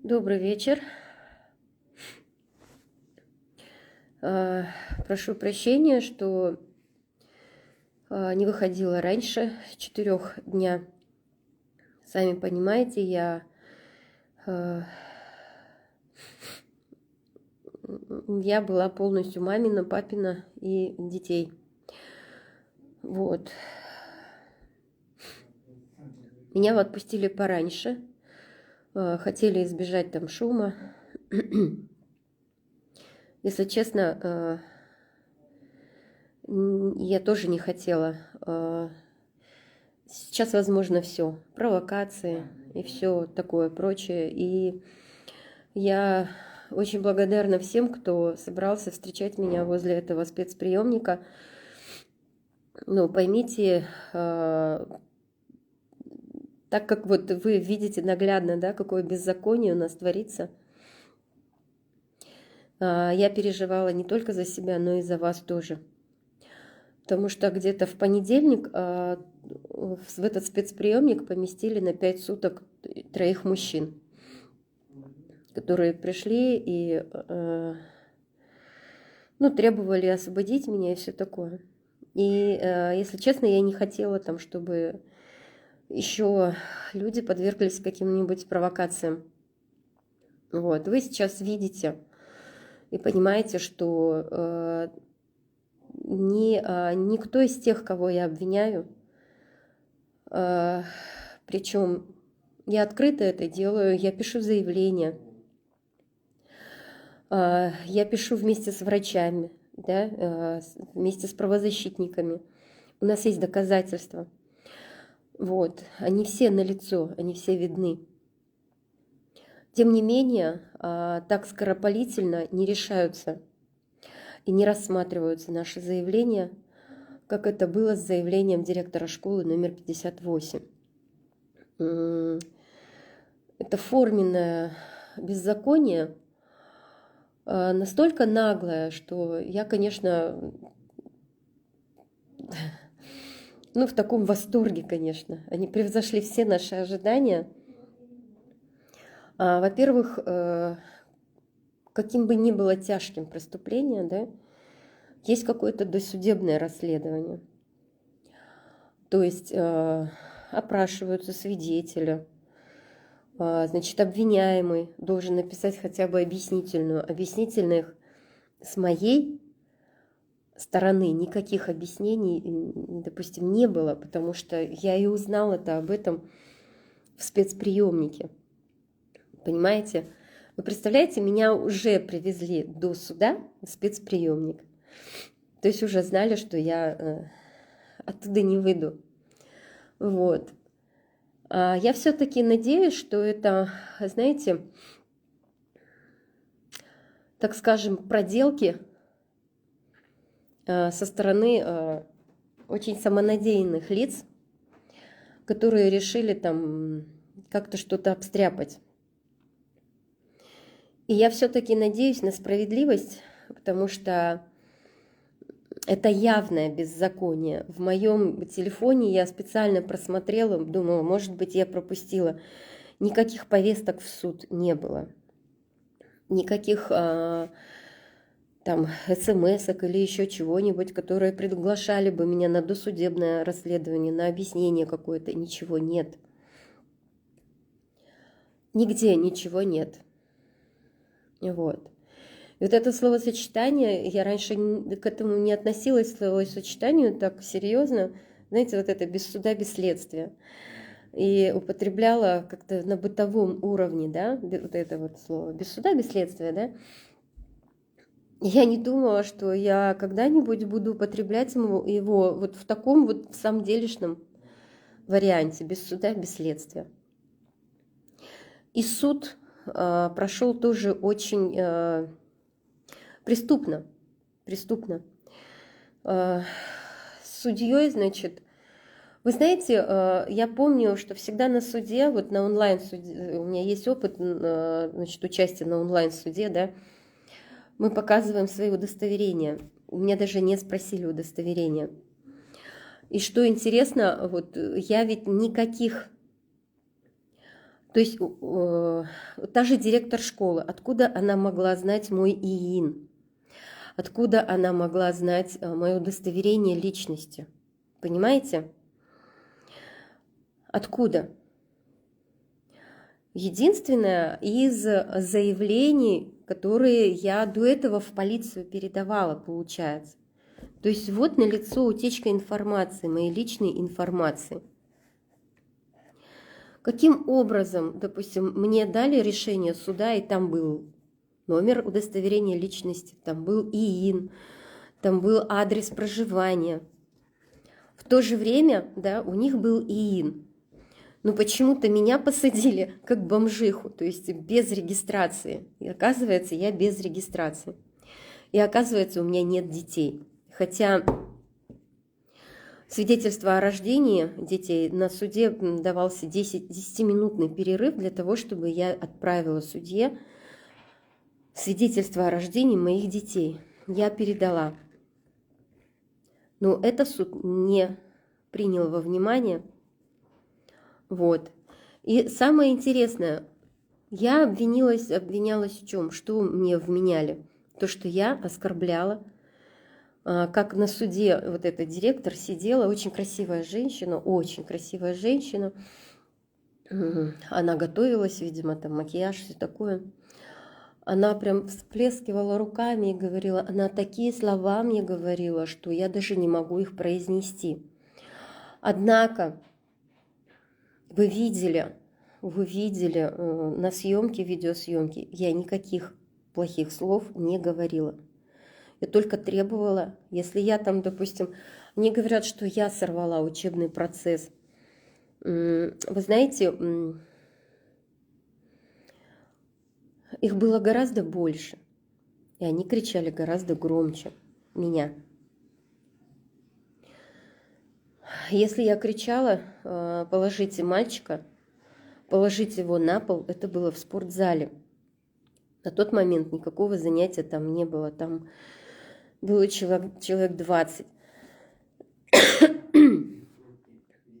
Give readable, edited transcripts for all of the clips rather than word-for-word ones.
Добрый вечер. Прошу прощения, что не выходила раньше 4 дня. Сами понимаете, я была полностью мамина, папина и детей. Вот. Меня отпустили пораньше. Хотели избежать там шума. Если честно, я тоже не хотела. Сейчас возможно все, провокации и все такое прочее. И я очень благодарна всем, кто собрался встречать меня возле этого спецприемника. Ну, поймите, так как вот вы видите наглядно, да, какое беззаконие у нас творится, я переживала не только за себя, но и за вас тоже. Потому что где-то в понедельник в этот спецприемник поместили на 5 суток 3 мужчин, которые пришли и требовали освободить меня и все такое. И, если честно, я не хотела там, чтобы еще люди подверглись каким-нибудь провокациям. Вот. Вы сейчас видите и понимаете, что никто из тех, кого я обвиняю, причем я открыто это делаю, я пишу заявление, я пишу вместе с врачами, да, вместе с правозащитниками. У нас есть доказательства. Вот. Они все налицо, они все видны. Тем не менее, так скоропалительно не решаются и не рассматриваются наши заявления, как это было с заявлением директора школы номер 58. Это форменное беззаконие, настолько наглое, что я, конечно, в таком восторге, конечно. Они превзошли все наши ожидания. Во-первых, каким бы ни было тяжким преступление, да, есть какое-то досудебное расследование. То есть опрашиваются свидетели, значит, обвиняемый должен написать хотя бы объяснительную. Объяснительных с моей стороны никаких объяснений, допустим, не было, потому что я и узнала-то об этом в спецприемнике. Понимаете? Вы представляете, меня уже привезли до суда в спецприемник. То есть уже знали, что я оттуда не выйду. Вот. Я все-таки надеюсь, что это, знаете, так скажем, проделки со стороны очень самонадеянных лиц, которые решили там как-то что-то обстряпать. И я все-таки надеюсь на справедливость, потому что это явное беззаконие. В моем телефоне я специально просмотрела, думала, может быть, я пропустила. Никаких повесток в суд не было. Никаких там смс-ок или еще чего-нибудь, которые приглашали бы меня на досудебное расследование, на объяснение какое-то. Ничего нет. Нигде ничего нет. Вот. И вот это словосочетание, я раньше к этому не относилась, к словосочетанию так серьезно, знаете, вот это без суда, без следствия. И употребляла как-то на бытовом уровне, да, вот это вот слово, без суда, без следствия, да. Я не думала, что я когда-нибудь буду употреблять его вот в таком вот в самом делешном варианте, без суда, без следствия. И суд прошел тоже очень преступно. С судьей, значит, вы знаете, я помню, что всегда на суде, вот на онлайн-суде, у меня есть опыт, значит, участия на онлайн-суде, да, мы показываем свои удостоверения. У меня даже не спросили удостоверения. И что интересно, вот я ведь никаких То есть та же директор школы, откуда она могла знать мой ИИН? Откуда она могла знать мое удостоверение личности? Понимаете? Откуда? Единственное из заявлений, которые я до этого в полицию передавала, получается. То есть вот налицо утечка информации, моей личной информации. Каким образом, допустим, мне дали решение суда, и там был номер удостоверения личности, там был ИИН, там был адрес проживания. В то же время, да, у них был ИИН. Но почему-то меня посадили как бомжиху, то есть без регистрации. И оказывается, я без регистрации. И оказывается, у меня нет детей. Хотя свидетельство о рождении детей на суде давался 10-минутный перерыв для того, чтобы я отправила судье свидетельство о рождении моих детей. Я передала. Но это суд не принял во внимание. Вот. И самое интересное, я обвинялась в чем? Что мне вменяли? То, что я оскорбляла. Как на суде вот эта директор сидела, очень красивая женщина. Она готовилась, видимо, там макияж, все такое. Она прям всплескивала руками и говорила, она такие слова мне говорила, что я даже не могу их произнести. Однако вы видели на съемке, видеосъемке, я никаких плохих слов не говорила. Я только требовала, если я там, допустим, мне говорят, что я сорвала учебный процесс. Вы знаете, их было гораздо больше, и они кричали гораздо громче меня. Если я кричала, положите мальчика, положите его на пол, это было в спортзале. На тот момент никакого занятия там не было, там было человек 20.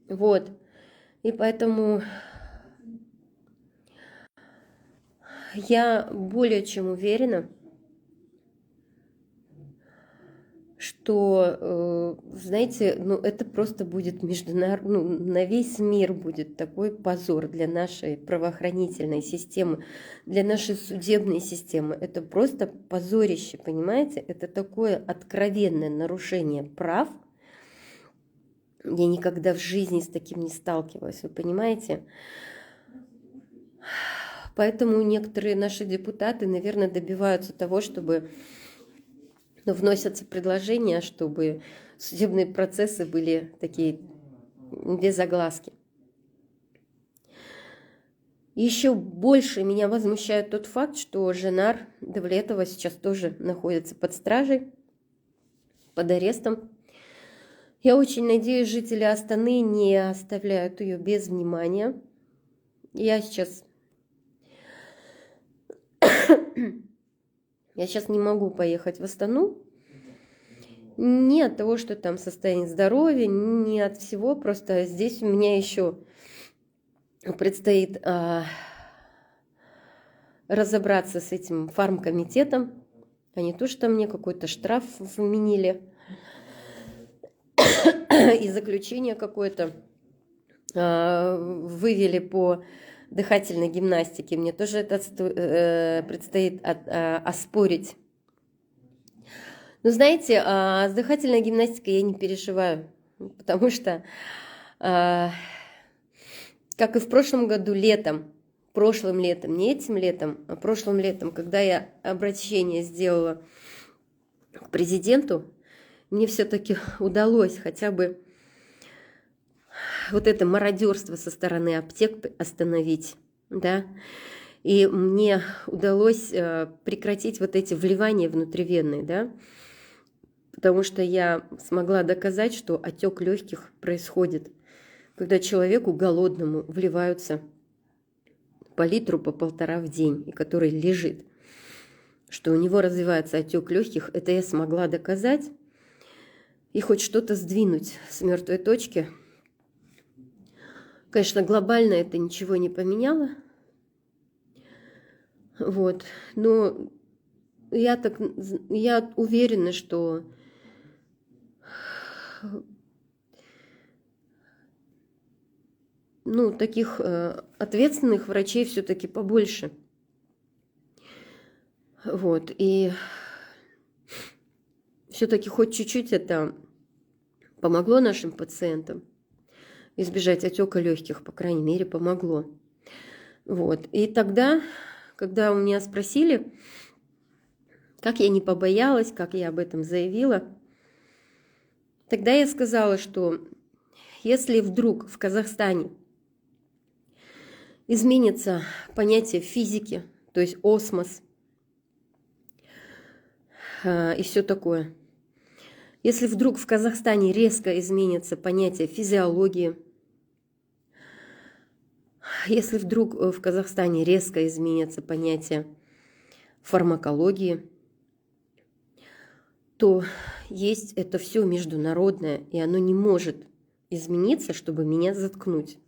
Вот. И поэтому я более чем уверена, что, знаете, ну это просто будет на весь мир будет такой позор для нашей правоохранительной системы, для нашей судебной системы. Это просто позорище, понимаете? Это такое откровенное нарушение прав. Я никогда в жизни с таким не сталкивалась, вы понимаете? Поэтому некоторые наши депутаты, наверное, добиваются того, чтобы вносятся предложения, чтобы судебные процессы были такие без огласки. Еще больше меня возмущает тот факт, что Женар Давлетова сейчас тоже находится под стражей, под арестом. Я очень надеюсь, жители Астаны не оставляют ее без внимания. Я сейчас не могу поехать в Астану. Не от того, что там состояние здоровья, не от всего. Просто здесь у меня еще предстоит разобраться с этим фармкомитетом. А не то, что мне какой-то штраф вменили. И заключение какое-то вывели по дыхательной гимнастике. Мне тоже это предстоит оспорить. Но знаете, с дыхательной гимнастикой я не переживаю, потому что, как и в прошлом году прошлым летом, не этим летом, а прошлым летом, когда я обращение сделала к президенту, мне все-таки удалось хотя бы вот это мародерство со стороны аптек остановить, да, и мне удалось прекратить вот эти вливания внутривенные, да, потому что я смогла доказать, что отек легких происходит, когда человеку голодному вливаются по литру, по 1,5 в день, и который лежит, что у него развивается отек легких, это я смогла доказать и хоть что-то сдвинуть с мертвой точки. Конечно, глобально это ничего не поменяло, Вот. Но я уверена, что таких ответственных врачей все-таки побольше. Вот. И все-таки хоть чуть-чуть это помогло нашим пациентам избежать отека легких, по крайней мере, помогло. Вот. И тогда, когда у меня спросили, как я не побоялась, как я об этом заявила, тогда я сказала, что если вдруг в Казахстане изменится понятие физики, то есть осмос и все такое, если вдруг в Казахстане резко изменится понятие физиологии, если вдруг в Казахстане резко изменится понятие фармакологии, то есть это все международное, и оно не может измениться, чтобы меня заткнуть.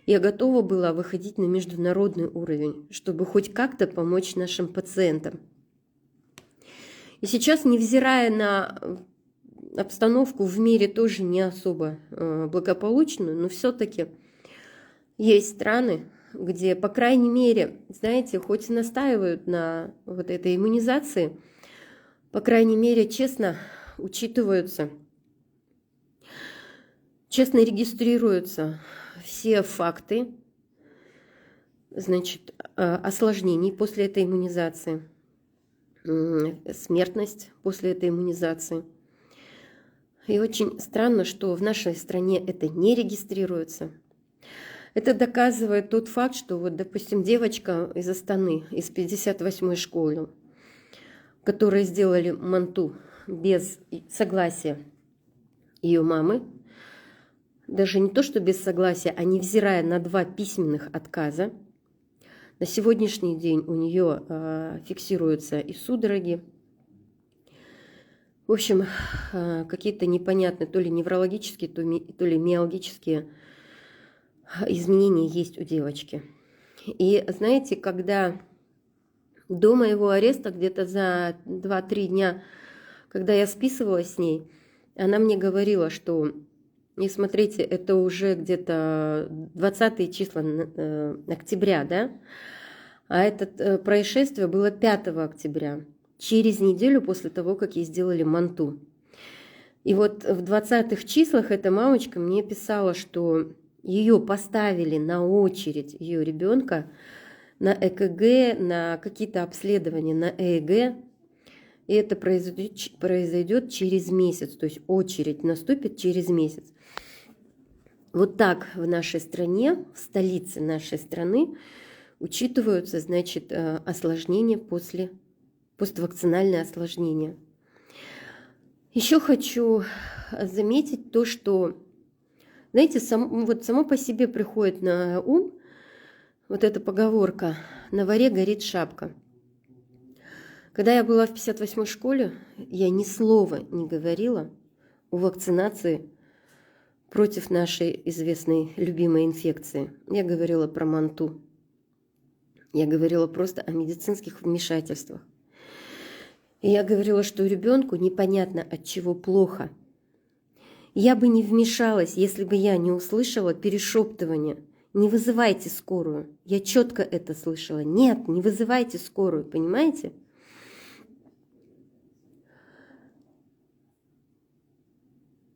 Я готова была выходить на международный уровень, чтобы хоть как-то помочь нашим пациентам. И сейчас, невзирая на обстановку в мире тоже не особо благополучную, но все-таки есть страны, где, по крайней мере, знаете, хоть и настаивают на вот этой иммунизации, по крайней мере, честно учитываются, честно регистрируются все факты, значит, осложнений после этой иммунизации, смертность после этой иммунизации. И очень странно, что в нашей стране это не регистрируется. Это доказывает тот факт, что вот, допустим, девочка из Астаны, из 58-й школы, которые сделали манту без согласия ее мамы, даже не то, что без согласия, а невзирая на 2 письменных отказа, на сегодняшний день у нее фиксируются и судороги. В общем, какие-то непонятные, то ли неврологические, то ли миалгические изменения есть у девочки. И знаете, когда до моего ареста, где-то за 2-3 дня, когда я списывалась с ней, она мне говорила, что, не смотрите, это уже где-то 20 числа октября, да? А это происшествие было 5 октября, через неделю после того, как ей сделали манту. И вот в 20-х числах эта мамочка мне писала, что ее поставили на очередь, ее ребенка, на ЭКГ, на какие-то обследования, на ЭЭГ. И это произойдет через месяц, то есть очередь наступит через месяц. Вот так в нашей стране, в столице нашей страны, учитываются, значит, осложнения поствакцинальные осложнения. Еще хочу заметить то, что, знаете, само по себе приходит на ум вот эта поговорка «на воре горит шапка». Когда я была в 58-й школе, я ни слова не говорила о вакцинации против нашей известной любимой инфекции. Я говорила про манту. Я говорила просто о медицинских вмешательствах. И я говорила, что ребенку непонятно, от чего плохо. Я бы не вмешалась, если бы я не услышала перешептывание. Не вызывайте скорую. Я четко это слышала. Нет, не вызывайте скорую, понимаете?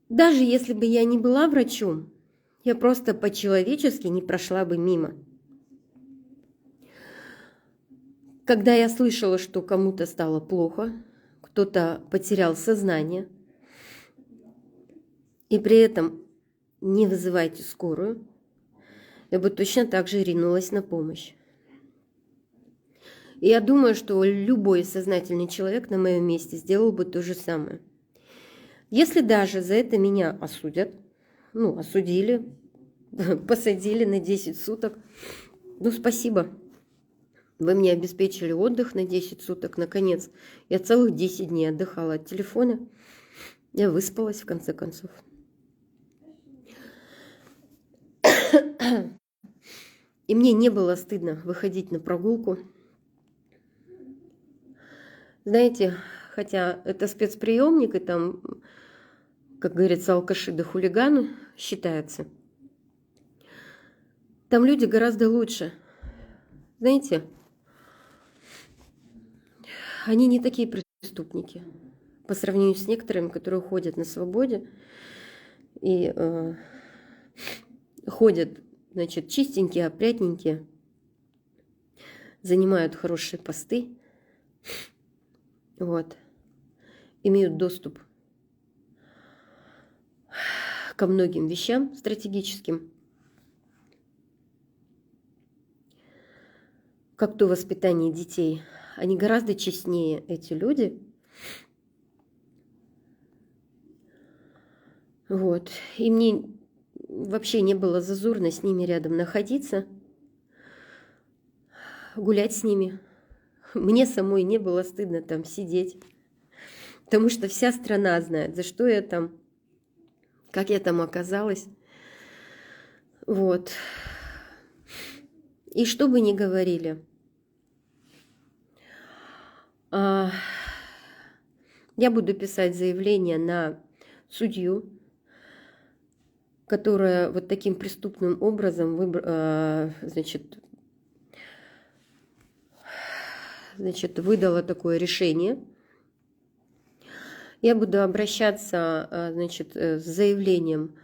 Даже если бы я не была врачом, я просто по-человечески не прошла бы мимо. Когда я слышала, что кому-то стало плохо, кто-то потерял сознание, и при этом не вызывайте скорую, я бы точно так же ринулась на помощь. И я думаю, что любой сознательный человек на моем месте сделал бы то же самое. Если даже за это меня осудят, осудили, посадили на 10 суток, спасибо. Вы мне обеспечили отдых на 10 суток, наконец. Я целых 10 дней отдыхала от телефона. Я выспалась, в конце концов. И мне не было стыдно выходить на прогулку. Знаете, хотя это спецприемник, и там, как говорится, алкаши да хулиганы считаются, там люди гораздо лучше. Знаете, они не такие преступники по сравнению с некоторыми, которые ходят на свободе и ходят, значит, чистенькие, опрятненькие, занимают хорошие посты, вот, имеют доступ ко многим вещам стратегическим, как то воспитание детей. Они гораздо честнее, эти люди. Вот. И мне вообще не было зазорно с ними рядом находиться, гулять с ними. Мне самой не было стыдно там сидеть, потому что вся страна знает, за что я там, как я там оказалась. Вот. И что бы ни говорили, я буду писать заявление на судью, которая вот таким преступным образом значит, выдала такое решение. Я буду обращаться, значит, с заявлением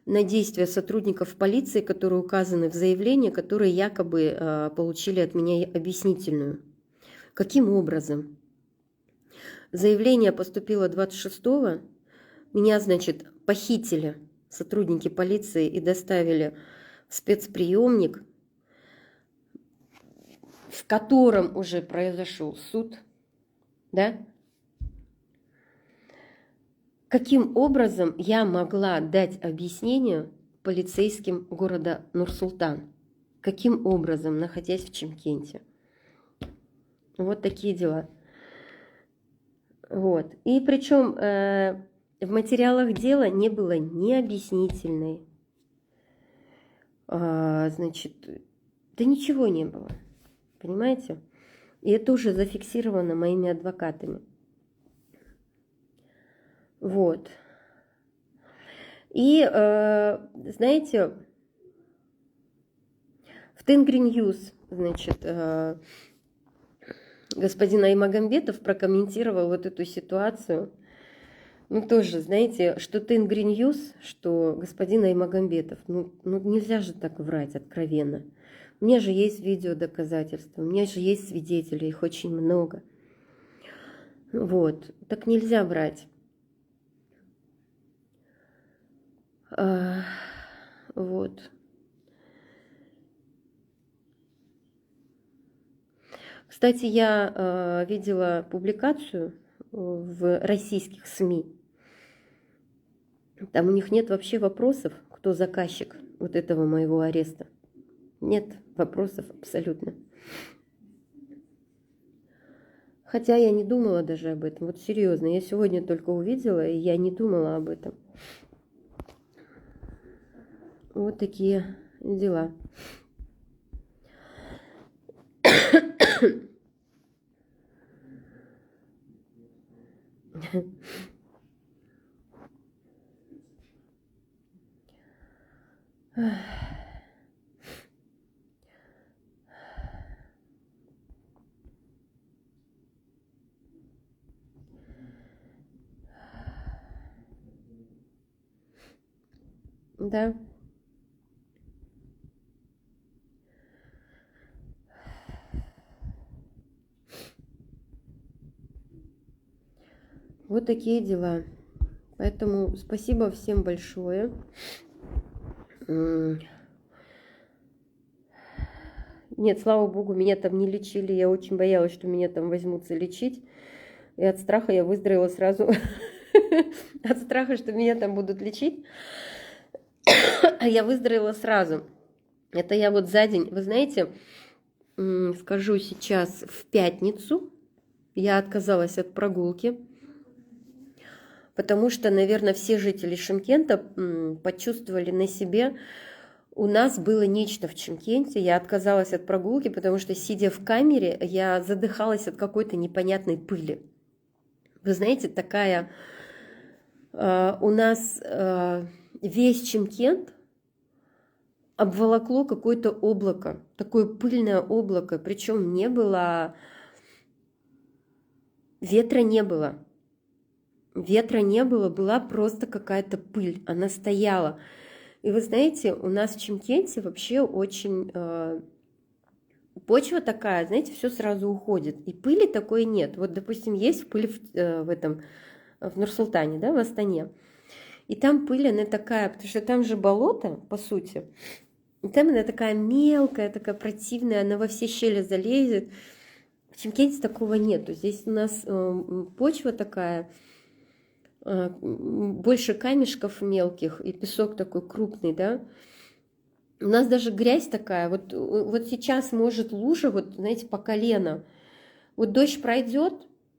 на действия сотрудников полиции, которые указаны в заявлении, которые якобы получили от меня объяснительную. Каким образом? Заявление поступило 26-го. Меня, значит, похитили сотрудники полиции и доставили в спецприемник, в котором уже произошел суд, да? Каким образом я могла дать объяснение полицейским города Нур-Султан? Каким образом, находясь в Чимкенте? Вот такие дела. Вот. И причем в материалах дела не было ни объяснительной, значит, да ничего не было. Понимаете? И это уже зафиксировано моими адвокатами. Вот. И, знаете, в Тенгри Ньюс, значит, господин Аймагамбетов прокомментировал вот эту ситуацию. Ну, тоже, знаете, что Тенгри Ньюс, что господин Аймагамбетов, ну нельзя же так врать откровенно. У меня же есть видеодоказательства, у меня же есть свидетели, их очень много. Вот, так нельзя врать. Вот. Кстати, я видела публикацию в российских СМИ. Там у них нет вообще вопросов, кто заказчик вот этого моего ареста. Нет вопросов абсолютно. Хотя я не думала даже об этом. Вот серьезно, я сегодня только увидела, и я не думала об этом. Вот такие дела. Да. Вот такие дела. Поэтому спасибо всем большое. Нет, слава богу, меня там не лечили. Я очень боялась, что меня там возьмутся лечить. И от страха я выздоровела сразу. От страха, что меня там будут лечить. Я выздоровела сразу. Это я вот за день. Вы знаете, скажу сейчас, в пятницу я отказалась от прогулки. Потому что, наверное, все жители Шымкента почувствовали на себе У нас было нечто в Чимкенте, я отказалась от прогулки, потому что, сидя в камере, я задыхалась от какой-то непонятной пыли. Вы знаете, такая... у нас весь Чимкент обволокло какое-то облако, такое пыльное облако, причем не было... Ветра не было. Ветра не было, была просто какая-то пыль, она стояла. И вы знаете, у нас в Чимкенте вообще очень почва такая, знаете, все сразу уходит. И пыли такой нет. Вот, допустим, есть пыль в Нур-Султане, да, в Астане. И там пыль, она такая, потому что там же болото, по сути. И там она такая мелкая, такая противная, она во все щели залезет. В Чимкенте такого нету. Здесь у нас почва такая, больше камешков мелких, и песок такой крупный, да. У нас даже грязь такая, вот сейчас может лужа, вот знаете, по колено. Вот дождь пройдет,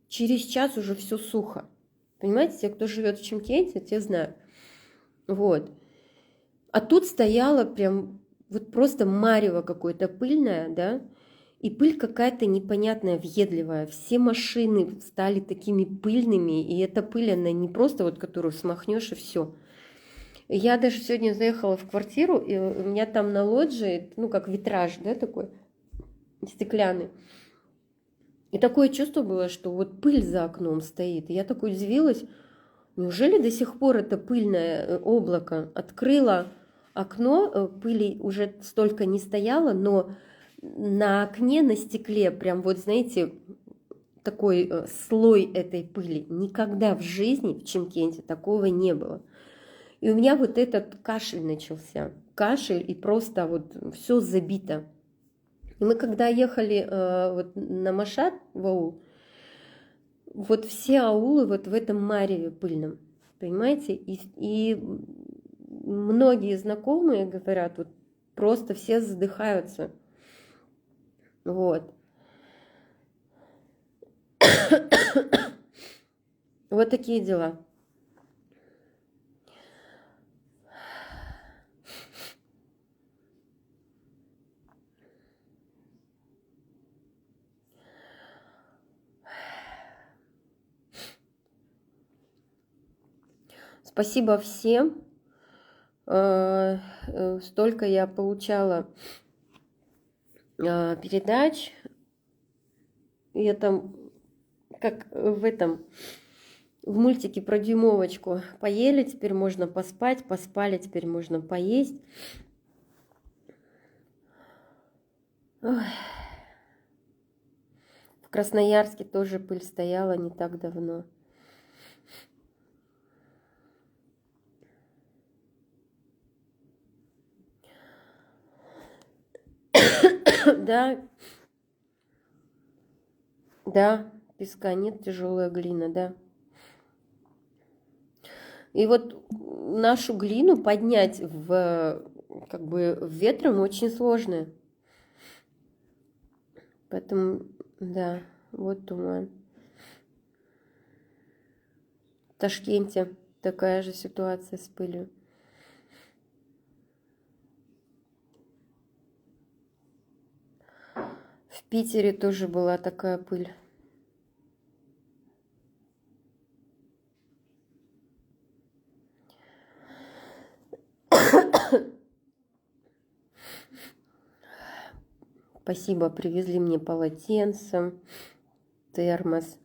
через час уже все сухо. Понимаете, те, кто живет в Чимкенте, те знают. Вот. А тут стояла прям вот просто марево какое-то пыльное, да, и пыль какая-то непонятная, въедливая. Все машины стали такими пыльными, и эта пыль, она не просто вот, которую смахнешь и все. Я даже сегодня заехала в квартиру, и у меня там на лоджии, ну, как витраж, да, такой стеклянный. И такое чувство было, что вот пыль за окном стоит. И я такой удивилась, неужели до сих пор это пыльное облако? Открыла окно, пыли уже столько не стояло, но на окне, на стекле, прям вот, знаете, такой слой этой пыли. Никогда в жизни в Чимкенте такого не было. И у меня вот этот кашель начался. Кашель, и просто вот все забито. И мы когда ехали вот на Машат, в аул, вот все аулы вот в этом мареве пыльном, понимаете? И многие знакомые говорят, вот просто все задыхаются. Вот. Вот такие дела. Спасибо всем. Столько я получала передач. Я там, как в мультике про дюймовочку, поели, теперь можно поспать, поспали, теперь можно поесть. Ой. В Красноярске тоже пыль стояла не так давно. Да, да, песка нет, тяжелая глина, да. И вот нашу глину поднять как бы ветром очень сложно. Поэтому, да, вот туман. В Ташкенте такая же ситуация с пылью. В Питере тоже была такая пыль. Спасибо, привезли мне полотенце, термос.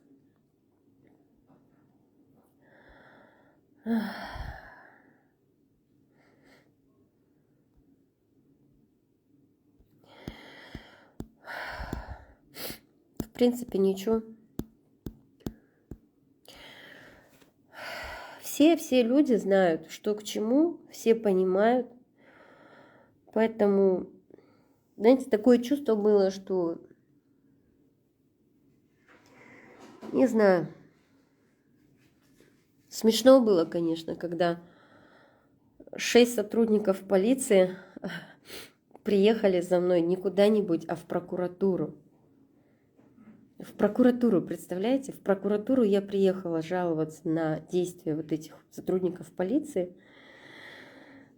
В принципе, ничего. Все люди знают, что к чему, все понимают. Поэтому, знаете, такое чувство было, что, не знаю, смешно было, конечно, когда 6 сотрудников полиции приехали за мной не куда-нибудь, а в прокуратуру. В прокуратуру, представляете? В прокуратуру я приехала жаловаться на действия вот этих сотрудников полиции.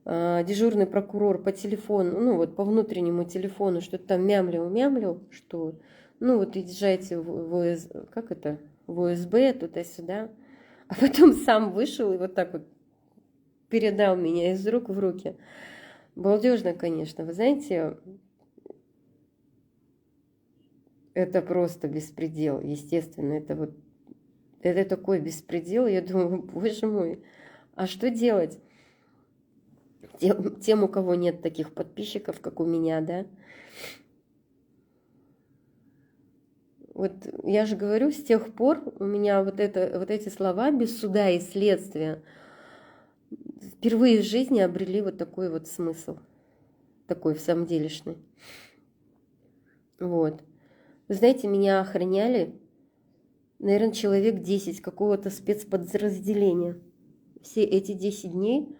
дежурный прокурор по телефону, ну вот по внутреннему телефону что-то там мямлил, что, ну вот езжайте в как это, в ОСБ, туда-сюда. А потом сам вышел и вот так вот передал меня из рук в руки. Балдежно, конечно. Вы знаете, это просто беспредел, естественно. Это такой беспредел. Я думаю, боже мой, а что делать? Тем, у кого нет таких подписчиков, как у меня, да? Вот я же говорю, с тех пор у меня вот эти слова без суда и следствия впервые в жизни обрели вот такой вот смысл, такой в самом делешный. Вот. Вы знаете, меня охраняли, наверное, человек 10 какого-то спецподразделения. Все эти 10 дней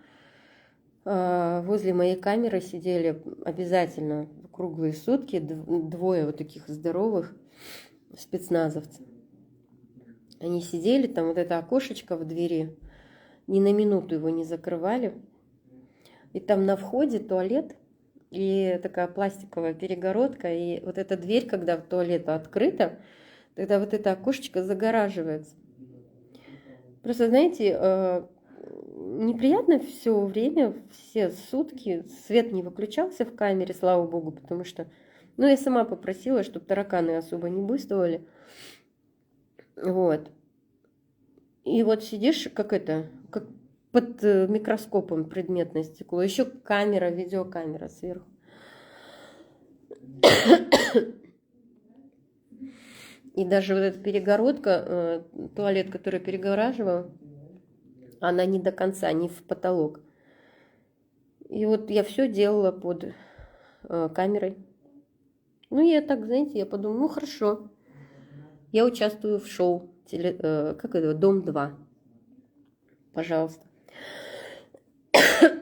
возле моей камеры сидели обязательно круглые сутки двое вот таких здоровых спецназовцев. Они сидели, там вот это окошечко в двери, ни на минуту его не закрывали. И там на входе туалет, и такая пластиковая перегородка, и вот эта дверь, когда в туалет открыта, тогда вот это окошечко загораживается. Просто, знаете, неприятно все время, все сутки, свет не выключался в камере, слава богу, потому что, ну, я сама попросила, чтобы тараканы особо не буйствовали. Вот. И вот сидишь, как под микроскопом предметное стекло, еще камера, видеокамера сверху. И даже вот эта перегородка, туалет, который перегораживал, она не до конца, не в потолок. И вот я все делала под камерой. Ну, я так, знаете, я подумала, ну, хорошо. Я участвую в шоу, как это, «Дом-2». Пожалуйста.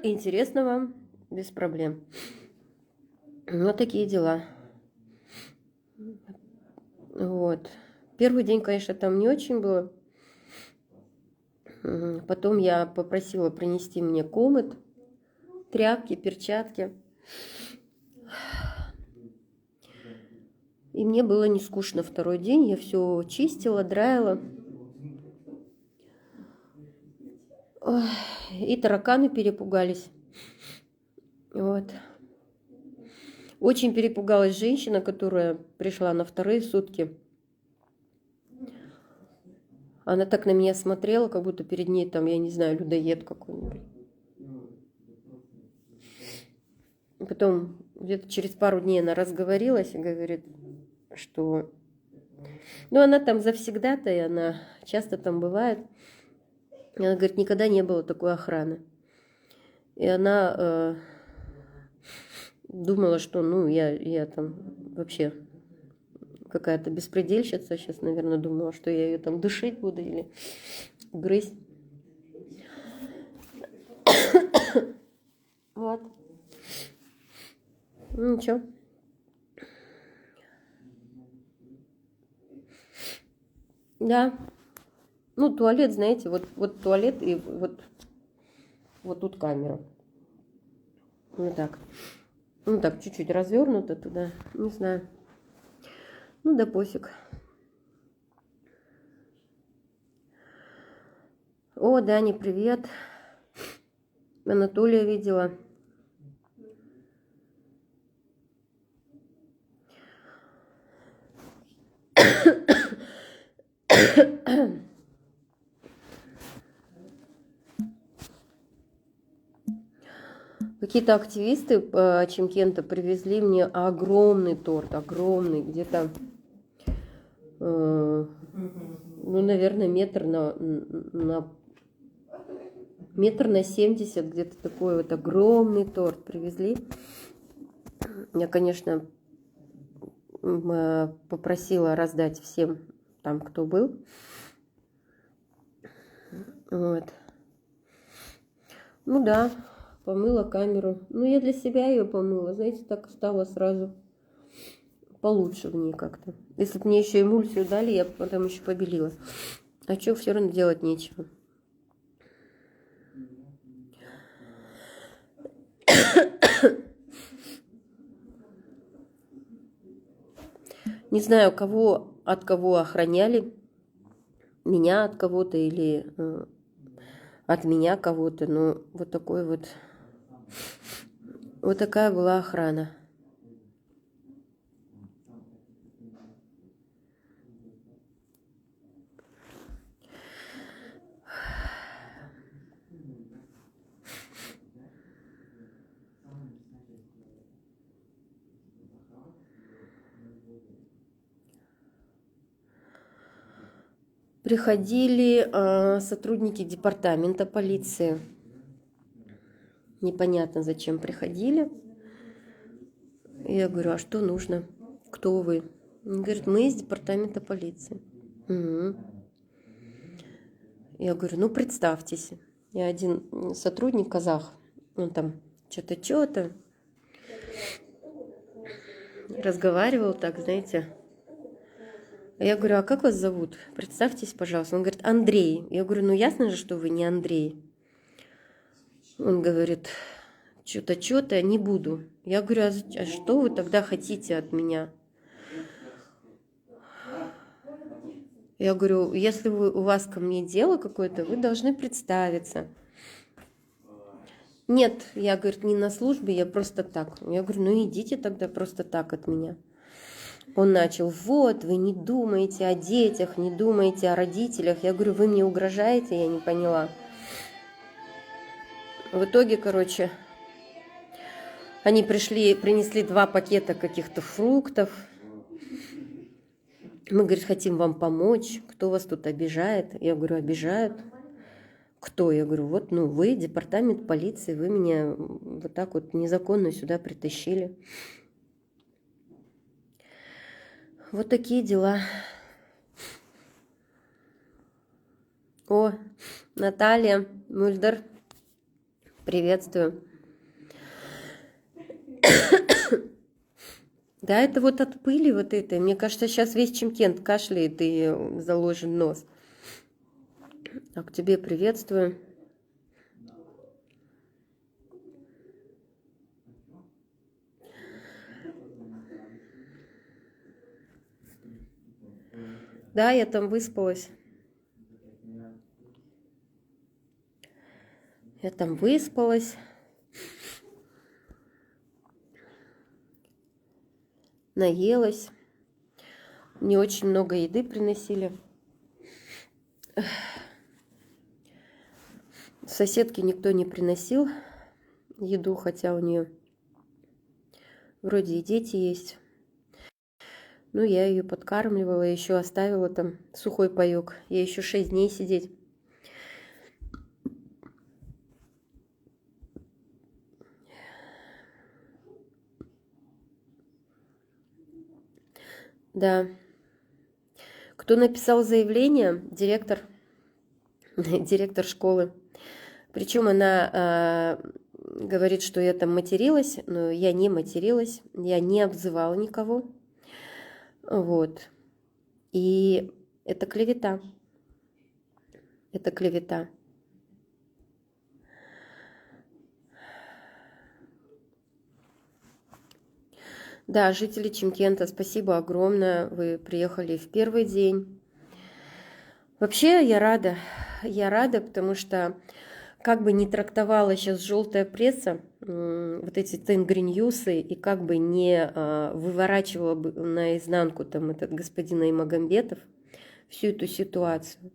Интересно вам? Без проблем. Вот такие дела. Вот. Первый день, конечно, там не очень было. Потом я попросила принести мне комет, тряпки, перчатки. И мне было не скучно второй день. Я все чистила, драила. И тараканы перепугались. Вот. Очень перепугалась женщина, которая пришла на вторые сутки. Она так на меня смотрела, как будто перед ней там, я не знаю, людоед какой-нибудь. Потом где-то через пару дней она разговорилась и говорит, что... Ну, она там завсегда-то, и она часто там бывает. И она говорит, никогда не было такой охраны. И она думала, что, ну, я там вообще какая-то беспредельщица. Сейчас, наверное, думала, что я ее там душить буду или грызть. Вот. Ну, ничего. Да. Ну, туалет, знаете, вот туалет и вот тут камера. Вот так. Ну, так, чуть-чуть развернуто туда. Не знаю. Ну, да пофиг. О, Дани, привет. Анатолия видела. Какие-то активисты Чимкента привезли мне огромный торт, огромный, где-то, ну, наверное, метр на 1,70 м, где-то такой вот огромный торт привезли. Я, конечно, попросила раздать всем там, кто был. Вот. Ну да. Помыла камеру. Ну, я для себя ее помыла. Знаете, так стало сразу получше в ней как-то. Если бы мне еще эмульсию дали, я бы потом еще побелила. А что, все равно делать нечего. Не знаю, кого от кого охраняли. Меня от кого-то или от меня кого-то. Но вот такой вот... Вот такая была охрана. Приходили сотрудники департамента полиции. Непонятно, зачем приходили. Я говорю, а что нужно? Кто вы? Он говорит, мы из департамента полиции. Угу. Я говорю, ну представьтесь. И один сотрудник казах, он там что-то разговаривал так, знаете. Я говорю, а как вас зовут? Представьтесь, пожалуйста. Он говорит, Андрей. Я говорю, ну ясно же, что вы не Андрей. Он говорит, что-то, не буду. Я говорю, а что вы тогда хотите от меня? Я говорю, если у вас ко мне дело какое-то, вы должны представиться. Нет, я, говорит, не на службе, я просто так. Я говорю, ну идите тогда просто так от меня. Он начал, вот, вы не думаете о детях, не думаете о родителях. Я говорю, вы мне угрожаете? Я не поняла. В итоге, короче, они принесли 2 пакета каких-то фруктов. Мы, говорит, хотим вам помочь. Кто вас тут обижает? Я говорю, обижают. Кто? Я говорю, вот, ну, вы, департамент полиции, вы меня вот так вот незаконно сюда притащили. Вот такие дела. О, Наталья Мульдер, приветствую. Да, это вот от пыли вот этой. Мне кажется, сейчас весь Чимкент кашляет и заложен нос. Так, тебе приветствую. Да, я там выспалась. Я там выспалась. Наелась. Мне очень много еды приносили. Соседке никто не приносил еду, хотя у нее вроде и дети есть. Ну, я ее подкармливала, еще оставила там сухой паёк. Ей еще 6 дней сидеть. Да. Кто написал заявление? Директор. Директор школы. Причем она говорит, что я там материлась, но я не материлась, я не обзывала никого. Вот. И это клевета. Это клевета. Да, жители Чимкента, спасибо огромное. Вы приехали в первый день. Вообще я рада. Я рада, потому что как бы не трактовала сейчас желтая пресса, вот эти тенгриньюсы, и как бы не выворачивала бы наизнанку там этот господин Аймагамбетов всю эту ситуацию,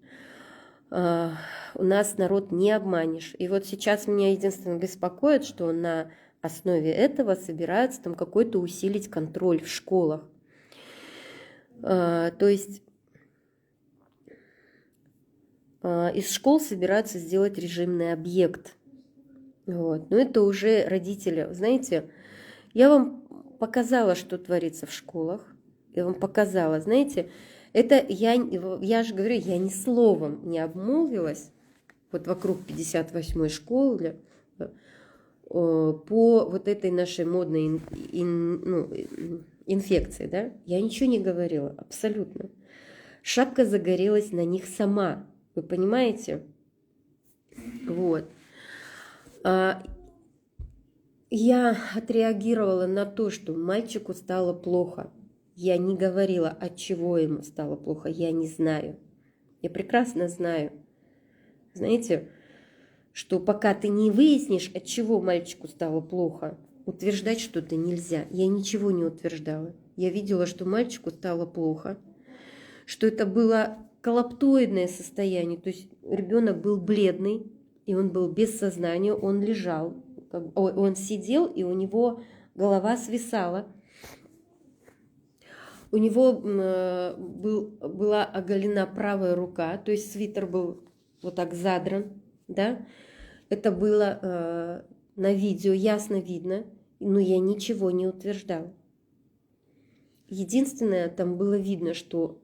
у нас народ не обманешь. И вот сейчас меня единственное беспокоит, что на основе этого собираются там какой-то усилить контроль в школах. То есть из школ собираются сделать режимный объект. Вот. Но это уже родители. Знаете, я вам показала, что творится в школах. Я вам показала, знаете, это я же говорю, я ни словом не обмолвилась вот вокруг 58-й школы по вот этой нашей модной инфекции, да? Я ничего не говорила, абсолютно. Шапка загорелась на них сама, вы понимаете? Вот. Я отреагировала на то, что мальчику стало плохо. Я не говорила, от чего ему стало плохо. Я не знаю. Я прекрасно знаю. Знаете, что пока ты не выяснишь, от чего мальчику стало плохо, утверждать что-то нельзя. Я ничего не утверждала. Я видела, что мальчику стало плохо, что это было коллаптоидное состояние, то есть ребенок был бледный, и он был без сознания, он лежал, он сидел, и у него голова свисала. У него была оголена правая рука, то есть свитер был вот так задран, да. Это было на видео ясно видно, но я ничего не утверждала. Единственное, там было видно, что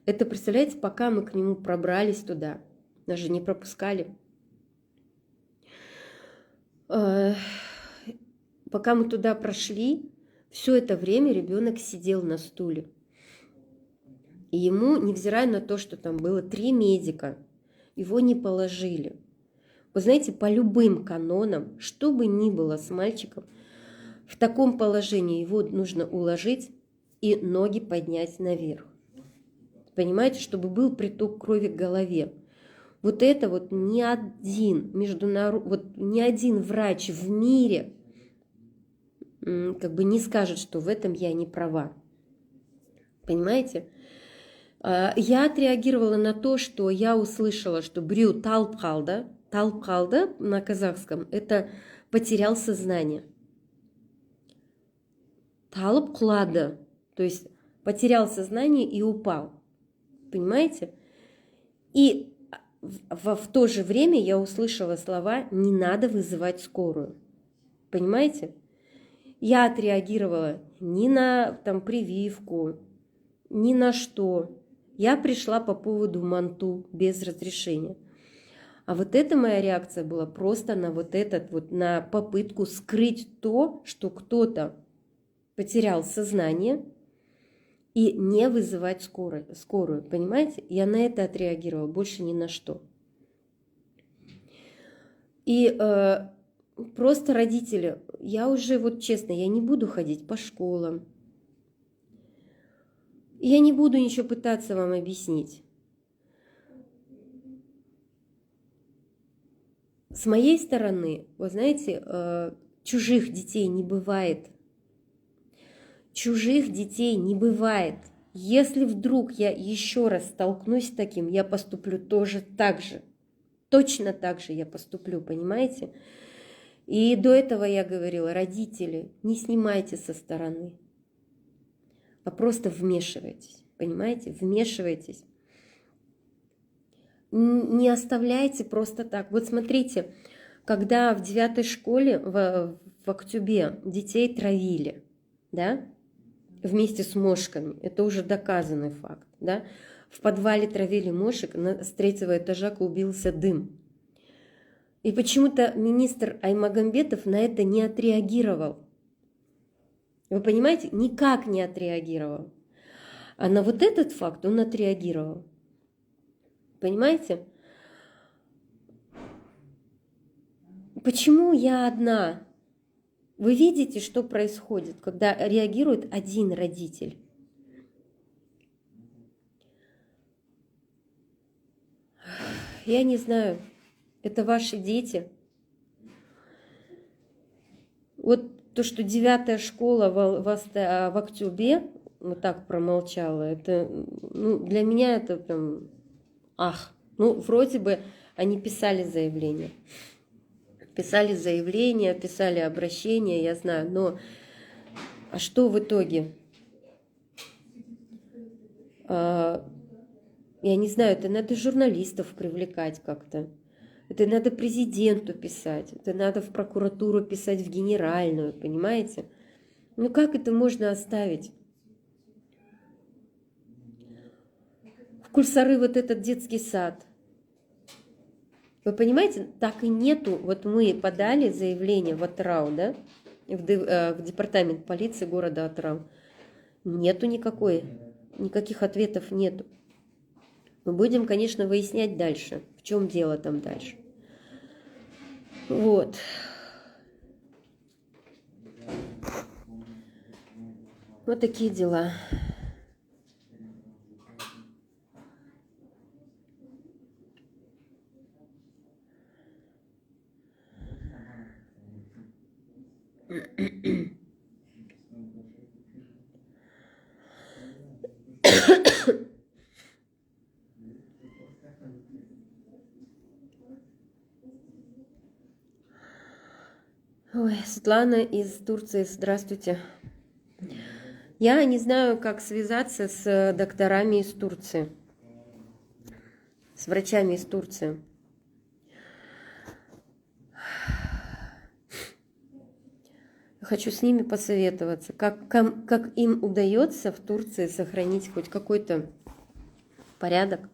это, представляете, пока мы к нему пробрались туда, нас же не пропускали. Пока мы туда прошли, все это время ребенок сидел на стуле. И ему, невзирая на то, что там было 3 медика, его не положили. Вы знаете, по любым канонам, что бы ни было с мальчиком, в таком положении его нужно уложить и ноги поднять наверх. Понимаете, чтобы был приток крови к голове. Вот это вот ни один врач в мире как бы не скажет, что в этом я не права. Понимаете? Я отреагировала на то, что я услышала, что брю талпхалда на казахском, это потерял сознание. Талпхлада, то есть потерял сознание и упал. Понимаете? И в то же время я услышала слова «не надо вызывать скорую». Понимаете? Я отреагировала ни на там, прививку, ни на что. Я пришла по поводу манту без разрешения. А вот эта моя реакция была просто на на попытку скрыть то, что кто-то потерял сознание, и не вызывать скорую, понимаете? Я на это отреагировала, больше ни на что. И просто родители, я уже, вот честно, я не буду ходить по школам. Я не буду ничего пытаться вам объяснить. С моей стороны, вы знаете, чужих детей не бывает. Чужих детей не бывает. Если вдруг я еще раз столкнусь с таким, я поступлю тоже так же. Точно так же я поступлю, понимаете? И до этого я говорила, родители, не снимайте со стороны, а просто вмешивайтесь, понимаете? Вмешивайтесь. Не оставляйте просто так. Вот смотрите, когда в 9 школе в Актюбе детей травили, да, вместе с мошками, это уже доказанный факт, да, в подвале травили мошек, с 3-го этажа клубился дым. И почему-то министр Аймагамбетов на это не отреагировал. Вы понимаете, никак не отреагировал. А на вот этот факт он отреагировал. Понимаете? Почему я одна? Вы видите, что происходит, когда реагирует один родитель? Я не знаю, это ваши дети. Вот то, что 9-я школа в Актюбе вот так промолчала, это, ну, для меня это прям, ну, вроде бы они писали заявление. Писали обращение, я знаю, но а что в итоге? Я не знаю, это надо журналистов привлекать как-то. Это надо президенту писать, это надо в прокуратуру писать, в генеральную, понимаете? Ну как это можно оставить? В Кульсары вот этот детский сад. Вы понимаете, так и нету. Вот мы подали заявление в Атырау, да, в департамент полиции города Атырау. Нету никаких ответов нету. Мы будем, конечно, выяснять дальше, в чем дело там дальше. Вот. Вот такие дела. Ой, Светлана из Турции, здравствуйте. Я не знаю, как связаться с докторами из Турции, с врачами из Турции. Хочу с ними посоветоваться, как им удается в Турции сохранить хоть какой-то порядок.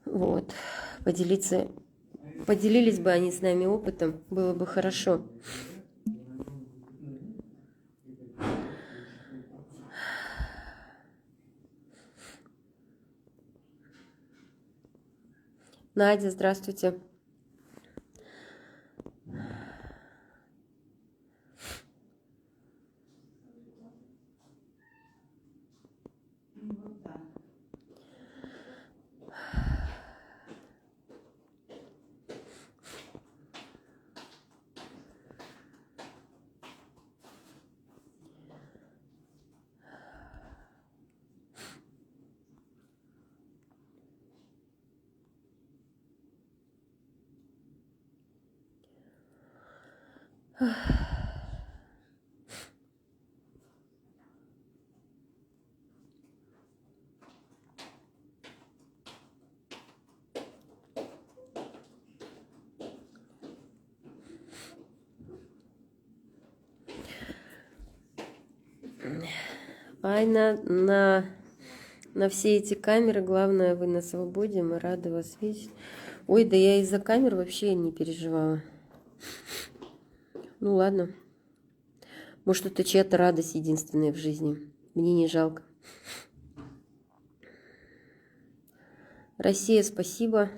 Вот. Поделились бы они с нами опытом, было бы хорошо. Надя, здравствуйте. Ай, на все эти камеры, главное, вы на свободе, мы рады вас видеть. Ой, да я из-за камер вообще не переживала. Ну ладно. Может, это чья-то радость единственная в жизни. Мне не жалко. Россия, спасибо.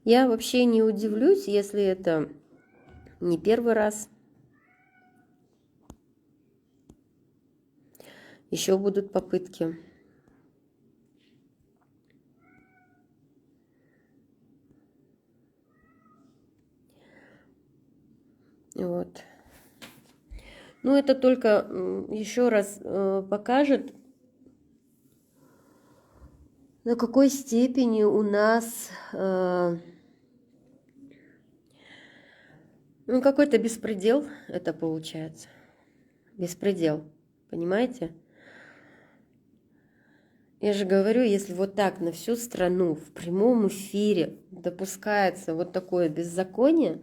Я вообще не удивлюсь, если это не первый раз. Еще будут попытки. Вот. Ну, это только еще раз покажет, на какой степени у нас ну, какой-то беспредел это получается. Беспредел. Понимаете? Я же говорю, если вот так на всю страну в прямом эфире допускается вот такое беззаконие,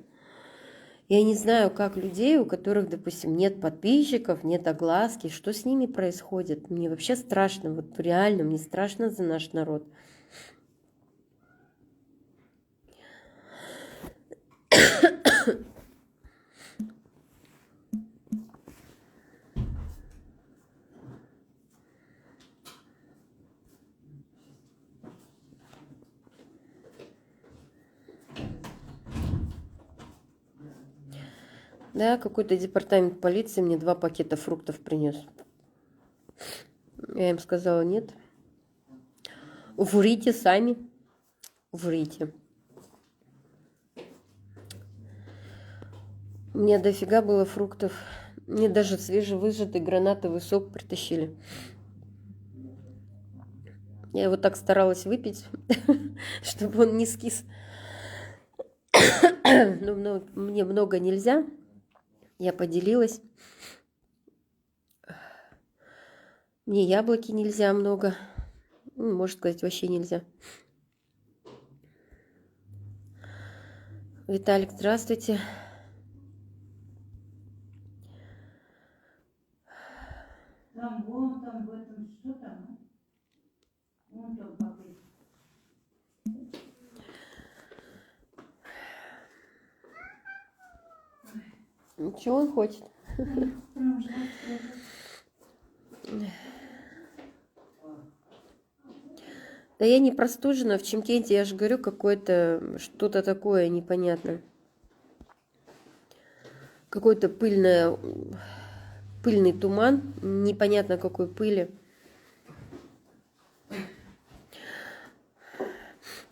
я не знаю, как людей, у которых, допустим, нет подписчиков, нет огласки, что с ними происходит. Мне вообще страшно, вот реально, мне страшно за наш народ. Да, какой-то департамент полиции мне 2 пакета фруктов принес. Я им сказала, нет. Врите сами. Врите. Мне дофига было фруктов. Мне даже свежевыжатый гранатовый сок притащили. Я его так старалась выпить, чтобы он не скис. Но мне много нельзя. Я поделилась. Мне яблоки нельзя много. Можно сказать, вообще нельзя. Виталик, здравствуйте. Там, вон, там, в этом, что там? Вон там какой-то. Чего он хочет? Прям ждать тоже. Да я не простужена, в Чимкенте, я же говорю, какое-то что-то такое непонятное. Какой-то пыльный туман, непонятно какой пыли.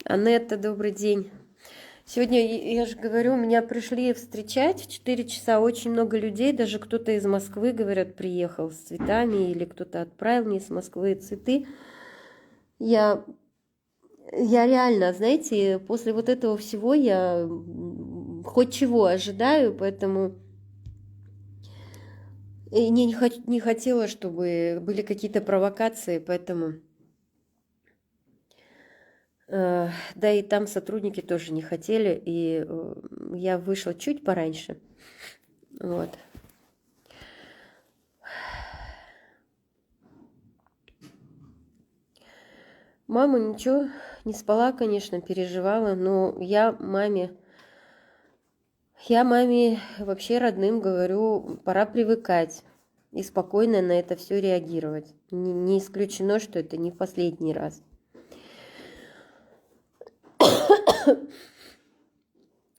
Анетта, добрый день. Сегодня, я же говорю, меня пришли встречать в 4 часа очень много людей, даже кто-то из Москвы, говорят, приехал с цветами, или кто-то отправил мне из Москвы цветы. Я реально, знаете, после вот этого всего я хоть чего ожидаю, поэтому и не хотела, чтобы были какие-то провокации, поэтому... Да и там сотрудники тоже не хотели, и я вышла чуть пораньше. Вот. Мама ничего, не спала, конечно, переживала, но я маме вообще родным говорю, пора привыкать и спокойно на это все реагировать. Не исключено, что это не в последний раз.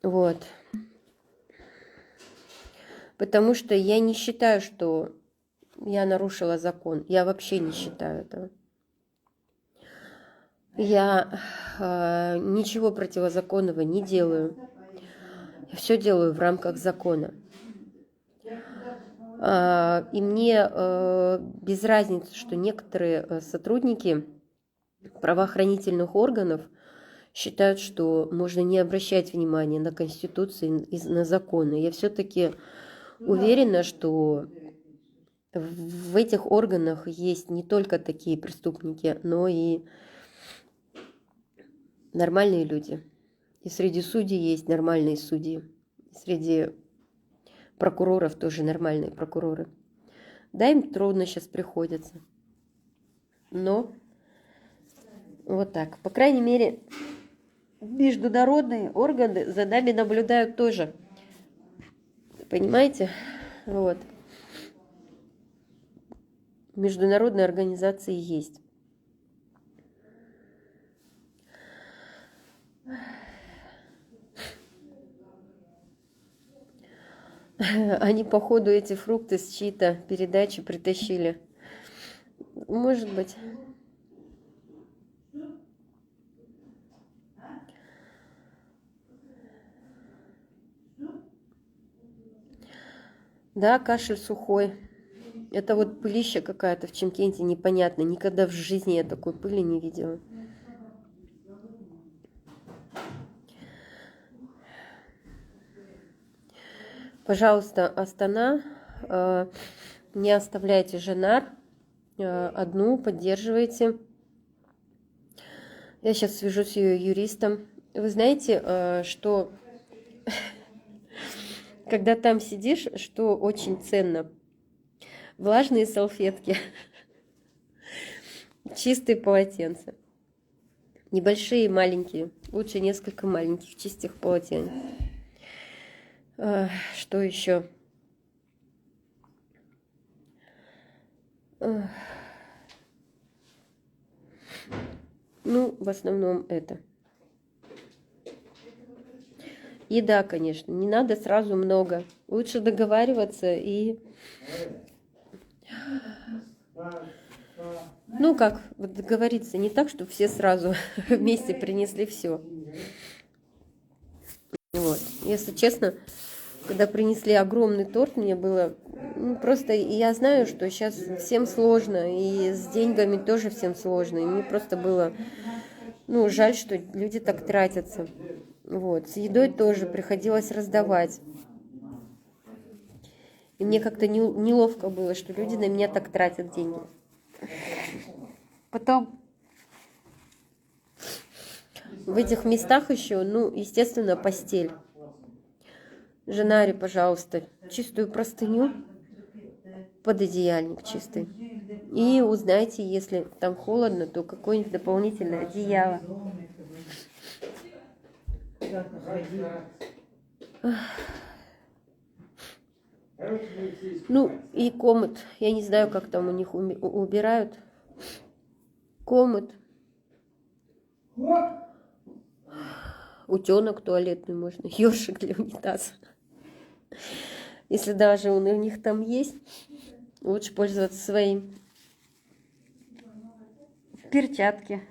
Вот. Потому что я не считаю, что я нарушила закон. Я вообще не считаю этого. Я ничего противозаконного не делаю. Я все делаю в рамках закона. И мне без разницы, что некоторые сотрудники правоохранительных органов считают, что можно не обращать внимания на Конституцию и на законы. Я все-таки уверена, что в этих органах есть не только такие преступники, но и нормальные люди. И среди судей есть нормальные судьи. Среди прокуроров тоже нормальные прокуроры. Да, им трудно сейчас приходится. Но вот так. По крайней мере, международные органы за нами наблюдают тоже. Понимаете? Вот. Международные организации есть. Они, походу, эти фрукты с чьей-то передачи притащили. Может быть. Да, кашель сухой. Это вот пылища какая-то в Чимкенте непонятная. Никогда в жизни я такой пыли не видела. Пожалуйста, Астана, не оставляйте Женар одну, поддерживайте. Я сейчас свяжусь с ее юристом. Вы знаете, что когда там сидишь, что очень ценно? Влажные салфетки, чистые полотенца. Небольшие, маленькие. Лучше несколько маленьких чистых полотенец. Что еще? Ну, в основном это. Еда, конечно, не надо сразу много. Лучше договариваться и... Ну, как вот договориться, не так, что все сразу вместе принесли все. Вот. Если честно, когда принесли огромный торт, мне было... Ну, просто я знаю, что сейчас всем сложно, и с деньгами тоже всем сложно. И мне просто было, ну, жаль, что люди так тратятся. Вот. С едой тоже приходилось раздавать. И мне как-то неловко было, что люди на меня так тратят деньги. Потом в этих местах еще, ну, естественно, постель. Женаре, пожалуйста, чистую простыню, пододеяльник чистый. И узнайте, если там холодно, то какое-нибудь дополнительное одеяло. Ну, и комод. Я не знаю, как там у них убирают. Комод. Утенок туалетный можно, ёршик для унитаза. Если даже он у них там есть, лучше пользоваться своим. Перчатки.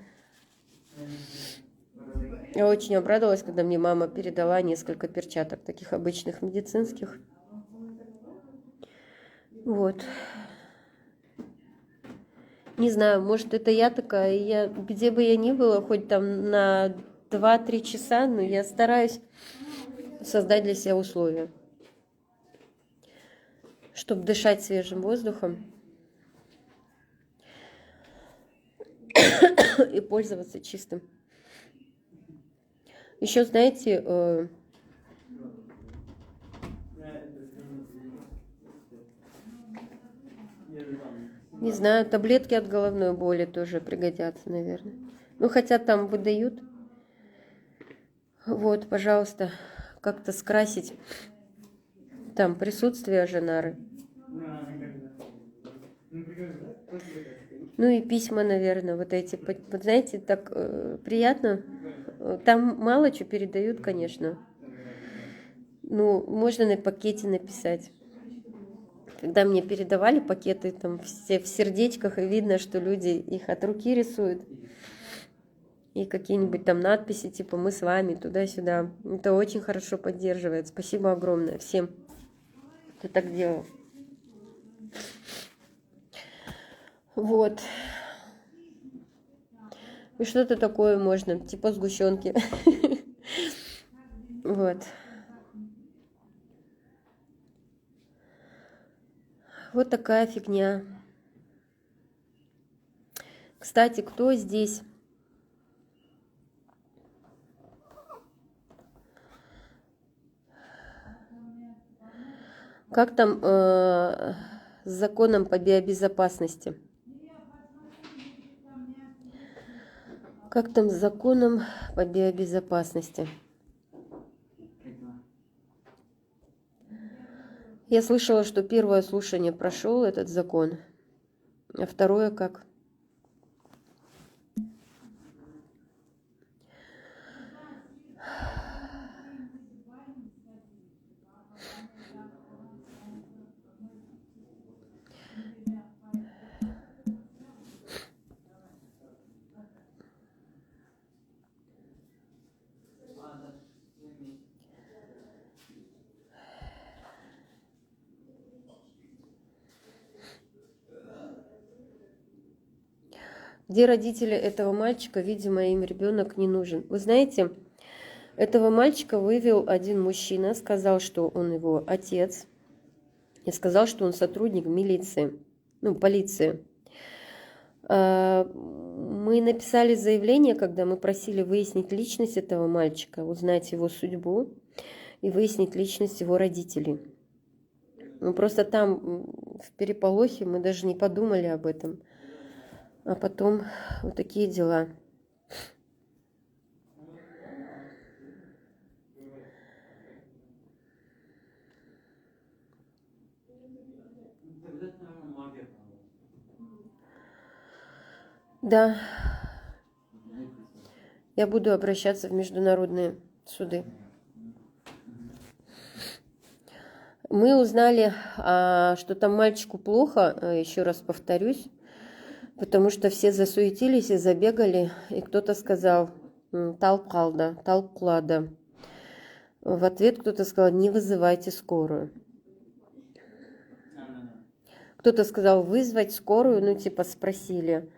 Я очень обрадовалась, когда мне мама передала несколько перчаток, таких обычных медицинских. Вот. Не знаю, может, это я такая, где бы я ни была, хоть там на 2-3 часа, но я стараюсь создать для себя условия, чтобы дышать свежим воздухом и пользоваться чистым. Еще, знаете, не знаю, таблетки от головной боли тоже пригодятся, наверное. Ну, хотя там выдают. Вот, пожалуйста, как-то скрасить там присутствие Аженары. Ну и письма, наверное, вот эти. Вот знаете, так приятно. Там мало что передают, конечно. Ну, можно на пакете написать. Когда мне передавали пакеты, там все в сердечках, и видно, что люди их от руки рисуют. И какие-нибудь там надписи, типа «Мы с вами», туда-сюда. Это очень хорошо поддерживает. Спасибо огромное всем, кто так делал. Вот. И что-то такое можно, типа сгущенки. Вот. Вот такая фигня. Кстати, кто здесь? Как там с законом по биобезопасности? Как там с законом по биобезопасности? Я слышала, что первое слушание прошел этот закон, а второе как? Где родители этого мальчика, видимо, им ребенок не нужен. Вы знаете, этого мальчика вывел один мужчина, сказал, что он его отец, и сказал, что он сотрудник милиции, ну, полиции. Мы написали заявление, когда мы просили выяснить личность этого мальчика, узнать его судьбу и выяснить личность его родителей. Ну, просто там в переполохе мы даже не подумали об этом. А потом вот такие дела. Да, я буду обращаться в международные суды. Мы узнали, что там мальчику плохо, еще раз повторюсь, потому что все засуетились и забегали, и кто-то сказал «талкалда», «талклада». В ответ кто-то сказал «не вызывайте скорую». Кто-то сказал «вызвать скорую», ну типа спросили.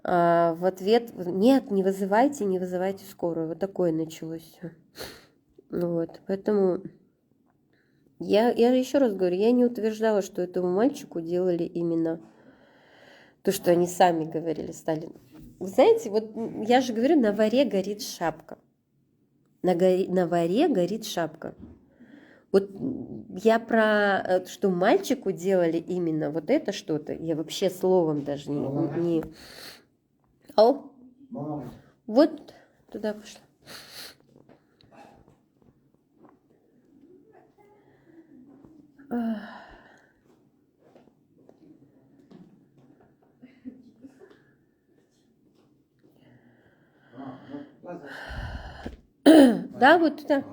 А в ответ «нет, не вызывайте скорую». Вот такое началось все. Вот, поэтому я еще раз говорю, я не утверждала, что этому мальчику делали именно то, что они сами говорили, Сталин. Вы знаете, вот я же говорю, на воре горит шапка. На воре горит шапка. Вот я про что мальчику делали именно вот это что-то, я вообще словом даже не... Ау! Вот туда пошла. Да, вот туда.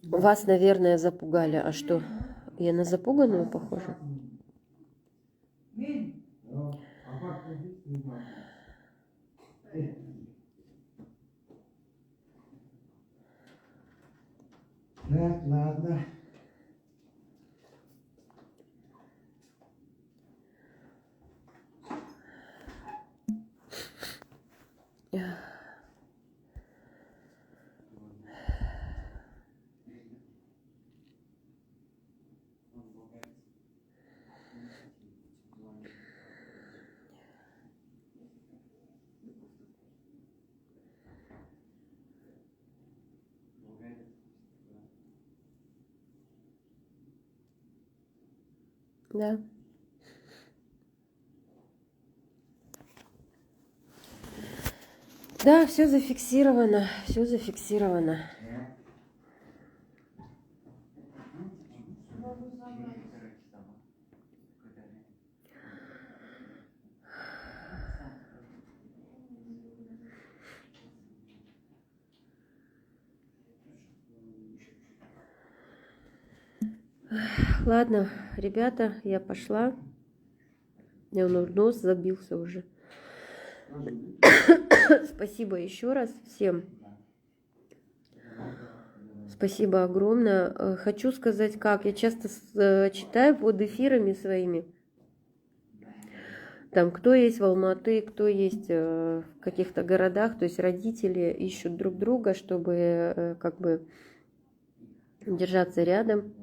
Вас, наверное, запугали. А что? Я на запуганную похожа? Так, ладно. Да. Да, все зафиксировано, все зафиксировано. Ладно, ребята, я пошла. Я нос забился уже. Спасибо еще раз всем. Спасибо огромное. Хочу сказать, как я часто читаю под эфирами своими. Там кто есть в Алматы, кто есть в каких-то городах, то есть родители ищут друг друга, чтобы как бы держаться рядом.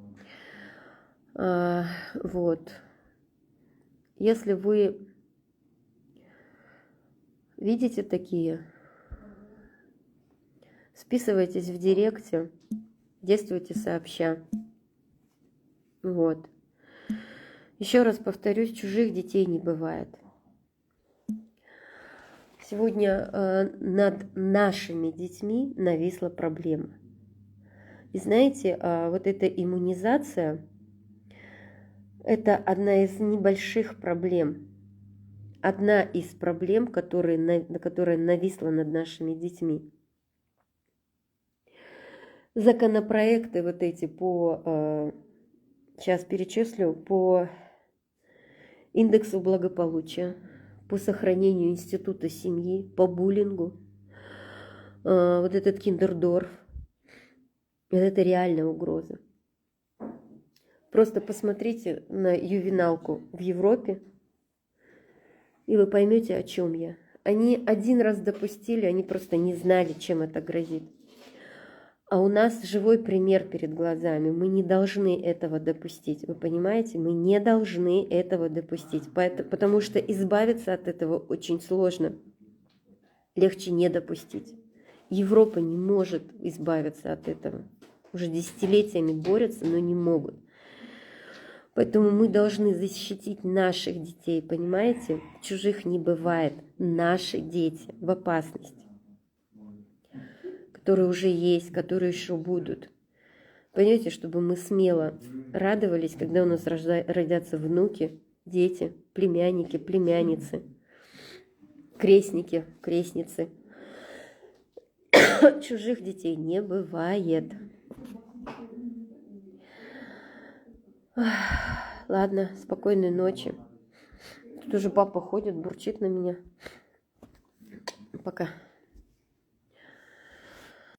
Вот. Если вы видите такие, списывайтесь в директе, действуйте сообща. Вот. Еще раз повторюсь, чужих детей не бывает. Сегодня над нашими детьми нависла проблема. И знаете, вот эта иммунизация – это одна из небольших проблем. Одна из проблем, которая нависла над нашими детьми. Законопроекты вот эти сейчас перечислю, по индексу благополучия, по сохранению института семьи, по буллингу, вот этот киндердорф, это реальная угроза. Просто посмотрите на ювеналку в Европе, и вы поймете, о чем я. Они один раз допустили, они просто не знали, чем это грозит. А у нас живой пример перед глазами. Мы не должны этого допустить. Вы понимаете? Мы не должны этого допустить. Потому что избавиться от этого очень сложно. Легче не допустить. Европа не может избавиться от этого. Уже десятилетиями борются, но не могут. Поэтому мы должны защитить наших детей, понимаете? Чужих не бывает. Наши дети в опасности, которые уже есть, которые еще будут. Понимаете, чтобы мы смело радовались, когда у нас родятся внуки, дети, племянники, племянницы, крестники, крестницы. Чужих детей не бывает. Ладно, спокойной ночи. Тут уже папа ходит, бурчит на меня. Пока.